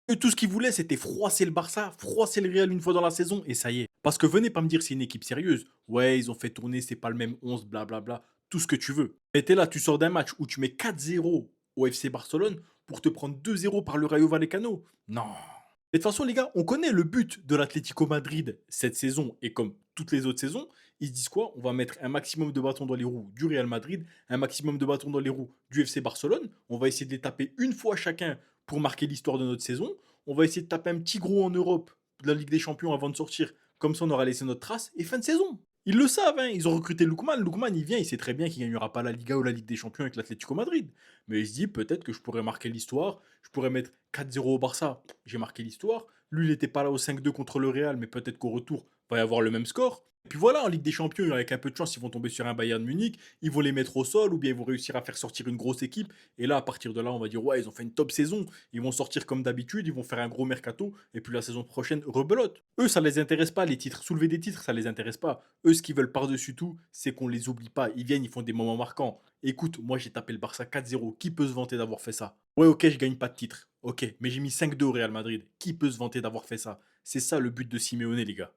Eux, tout ce qu'ils voulaient, c'était froisser le Barça, froisser le Real une fois dans la saison, et ça y est. Parce que venez pas me dire c'est une équipe sérieuse. Ouais, ils ont fait tourner, c'est pas le même 11, blablabla, tout ce que tu veux. Mais t'es là, tu sors d'un match où tu mets 4-0 au FC Barcelone pour te prendre 2-0 par le Rayo Vallecano. Non. Mais de toute façon, les gars, on connaît le but de l'Atlético Madrid cette saison et comme toutes les autres saisons, ils se disent quoi? On va mettre un maximum de bâtons dans les roues du Real Madrid, un maximum de bâtons dans les roues du FC Barcelone. On va essayer de les taper une fois chacun pour marquer l'histoire de notre saison. On va essayer de taper un petit gros en Europe de la Ligue des Champions avant de sortir. Comme ça, on aura laissé notre trace et fin de saison. Ils le savent, hein. Ils ont recruté Lookman. Lookman, il vient, il sait très bien qu'il gagnera pas la Liga ou la Ligue des Champions avec l'Atlético Madrid. Mais il se dit peut-être que je pourrais marquer l'histoire. Je pourrais mettre 4-0 au Barça. J'ai marqué l'histoire. Lui, il n'était pas là au 5-2 contre le Real, mais peut-être qu'au retour, il va y avoir le même score. Et puis voilà, en Ligue des Champions, avec un peu de chance, ils vont tomber sur un Bayern Munich, ils vont les mettre au sol, ou bien ils vont réussir à faire sortir une grosse équipe. Et là, à partir de là, on va dire, ouais, ils ont fait une top saison. Ils vont sortir comme d'habitude, ils vont faire un gros mercato, et puis la saison prochaine, rebelote. Eux, ça les intéresse pas, les titres. Soulever des titres, ça les intéresse pas. Eux, ce qu'ils veulent par-dessus tout, c'est qu'on les oublie pas. Ils viennent, ils font des moments marquants. Écoute, moi, j'ai tapé le Barça 4-0. Qui peut se vanter d'avoir fait ça? Ouais, ok, je gagne pas de titre. Ok, mais j'ai mis 5-2 au Real Madrid. Qui peut se vanter d'avoir fait ça? C'est ça le but de Simeone, les gars.